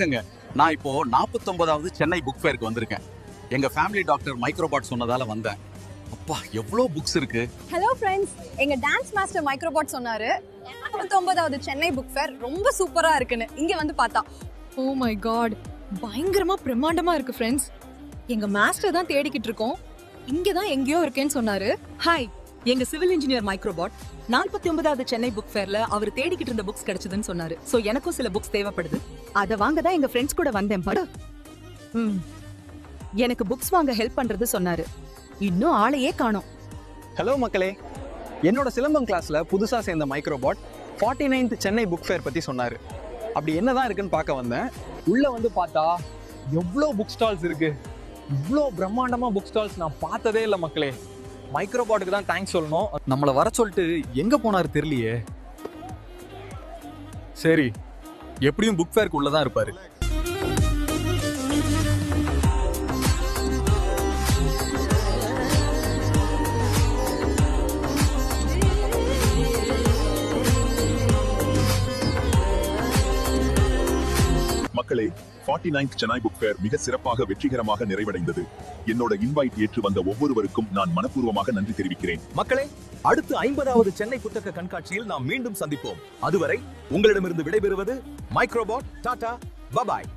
வணக்கங்க. நான் இப்போ 49வது சென்னை புக் ஃபேருக்கு வந்திருக்கேன். எங்க ஃபேமிலி டாக்டர் மைக்ரோபாட் சொன்னதால வந்தேன். அப்பா எவ்வளோ புக்ஸ் இருக்கு. ஹலோ ஃப்ரெண்ட்ஸ், எங்க டான்ஸ் மாஸ்டர் மைக்ரோபாட் சொன்னாரு 49வது சென்னை புக் ஃபேர் ரொம்ப சூப்பரா இருக்குன்னு. இங்க வந்து பார்த்தா ஓ மை காட், பயங்கரமா பிரம்மாண்டமா இருக்கு ஃப்ரெண்ட்ஸ். எங்க மாஸ்டர் தான் தேடிக்கிட்டு இருக்கோம். இங்க தான் எங்கேயோ இருக்கேன்னு சொன்னாரு. ஹாய், எங்க சிவில் இன்ஜினியர் மைக்ரோபாட் 49வது சென்னை புக் ஃபேர்ல அவர் தேடிக்கிட்டு இருந்த புக்ஸ் கிடைச்சதுன்னு சொன்னாரு. சோ எனக்கும் சில புக்ஸ் தேவைப்படுது. அத வாங்க தான் எங்க ஃப்ரெண்ட்ஸ் கூட வந்தேன். படு. எனக்கு புக்ஸ் வாங்க ஹெல்ப் பண்றது சொன்னாரு. இன்னும் ஆளையே காணோம். ஹலோ மக்களே, என்னோட சிலம்பம் கிளாஸ்ல புதுசா சேர்ந்த மைக்ரோபாட் 49th சென்னை புக் ஃபேர் பத்தி சொன்னாரு. அப்படி என்னதான் இருக்குன்னு பார்க்க வந்தேன். உள்ள வந்து பார்த்தா எவ்வளோ புக் ஸ்டால்ஸ் இருக்கு. இவ்வளோ பிரம்மாண்டமா புக் ஸ்டால்ஸ் நான் பார்த்ததே இல்லை மக்களே. மைக்ரோபாட்டுக்கு தான் தேங்க்ஸ் சொல்லணும். நம்மளை வர சொல்லிட்டு எங்க போனாரு தெரியலையே. சரி, எப்படியும் புக் ஃபேருக்கு உள்ளதான் இருப்பாரு. மக்களே, 49th சென்னை புக் ஃபேர் மிக சிறப்பாக வெற்றிகரமாக நிறைவடைந்தது. என்னோட இன்வைட் ஏற்று வந்த ஒவ்வொருவருக்கும் நான் மனப்பூர்வமாக நன்றி தெரிவிக்கிறேன். மக்களே, அடுத்து 50வது சென்னை புத்தக கண்காட்சியில் நாம் மீண்டும் சந்திப்போம். அதுவரை உங்களிடமிருந்து விடைபெறுவது மைக்ரோபாட். டாடா, பபாய்.